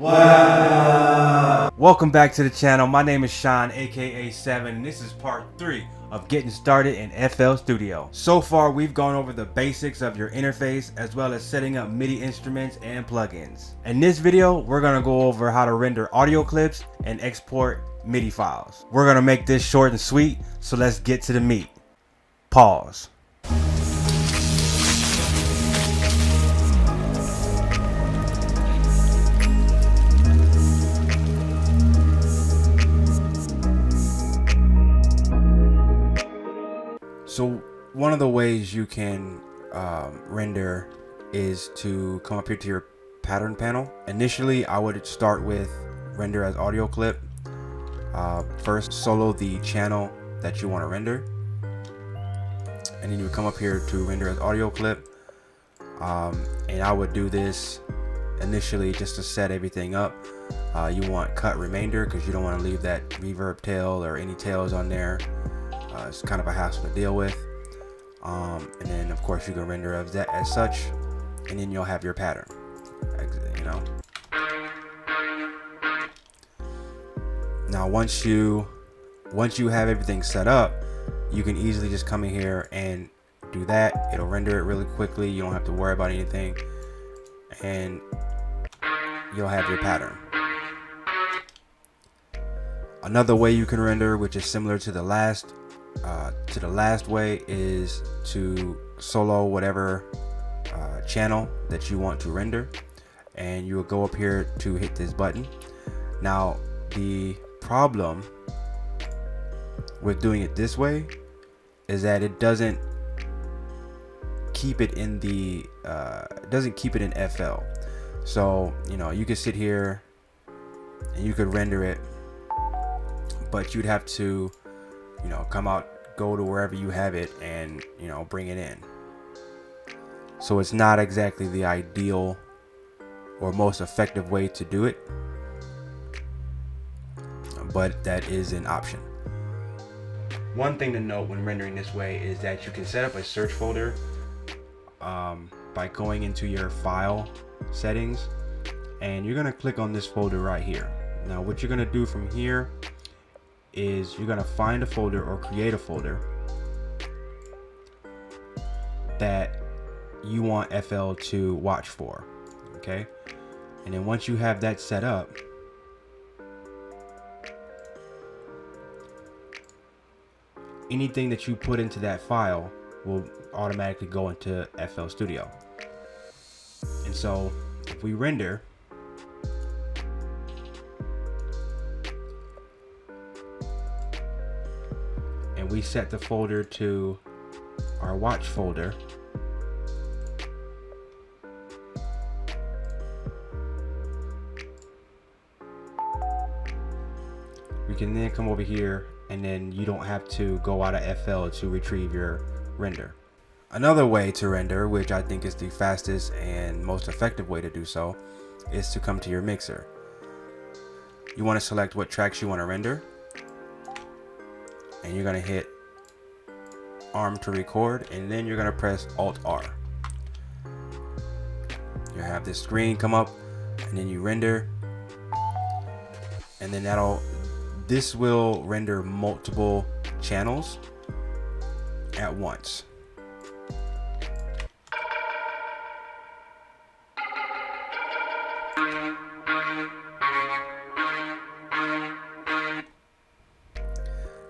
What up? Welcome back to the channel. My name is Sean, aka 7, and this is part 3 of getting started in FL Studio. So far we've gone over the basics of your interface as well as setting up MIDI instruments and plugins. In this video we're going to go over how to render audio clips and export MIDI files. We're going to make this short and sweet, so let's get to the meat. Pause. So one of the ways you can render is to come up here to your pattern panel. Initially, I would start with render as audio clip. First, solo the channel that you want to render, and then you would come up here to render as audio clip. And I would do this initially just to set everything up. You want cut remainder because you don't want to leave that reverb tail or any tails on there. It's kind of a hassle to deal with. And then of course you can render as that as such, and then you'll have your pattern, you know. Now once you have everything set up, you can easily just come in here and do that. It'll render it really quickly. You don't have to worry about anything, and you'll have your pattern. Another way you can render, which is similar to the last way, is to solo whatever channel that you want to render, and you will go up here to hit this button. Now the problem with doing it this way is that it doesn't keep it in the FL. So you know, you could sit here and you could render it, but you'd have to, you know, come out, go to wherever you have it, and you know, bring it in. So it's not exactly the ideal or most effective way to do it, but that is an option. One thing to note when rendering this way is that you can set up a search folder by going into your file settings, and you're going to click on this folder right here. Now what you're going to do from here is you're going to find a folder or create a folder that you want FL to watch for, okay? And then once you have that set up, anything that you put into that file will automatically go into FL Studio. And so if we render, and we set the folder to our watch folder, we can then come over here, and then you don't have to go out of FL to retrieve your render. Another way to render, which I think is the fastest and most effective way to do so, is to come to your mixer. You want to select what tracks you want to render, and you're going to hit ARM to record, and then you're going to press Alt R. You have this screen come up, and then you render, and then this will render multiple channels at once.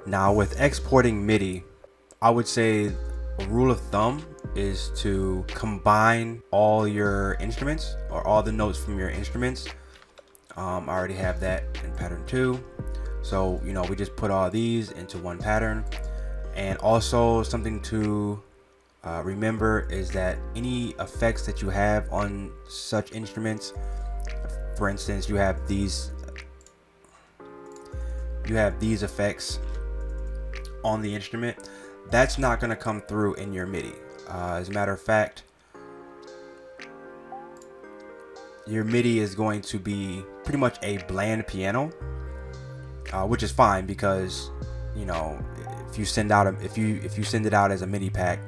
Now with exporting MIDI, I would say a rule of thumb is to combine all your instruments, or all the notes from your instruments. I already have that in pattern 2. So, you know, we just put all these into one pattern. And also something to remember is that any effects that you have on such instruments, for instance, you have these effects on the instrument, that's not going to come through in your MIDI. As a matter of fact, your MIDI is going to be pretty much a bland piano, which is fine because, you know, if you send it out as a MIDI pack,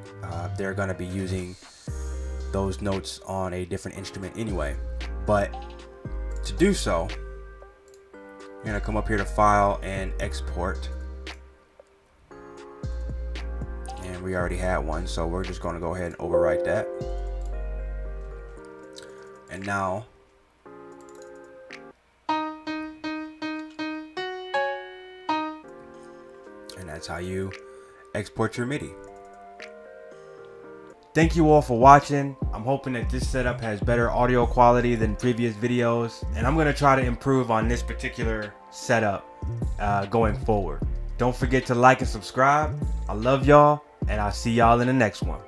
they're going to be using those notes on a different instrument anyway. But To do so, you're going to come up here to File and Export. And we already had one, so we're just going to go ahead and overwrite that. And now, and that's how you export your MIDI. Thank you all for watching. I'm hoping that this setup has better audio quality than previous videos, and I'm going to try to improve on this particular setup going forward. Don't forget to like and subscribe. I love y'all, and I'll see y'all in the next one.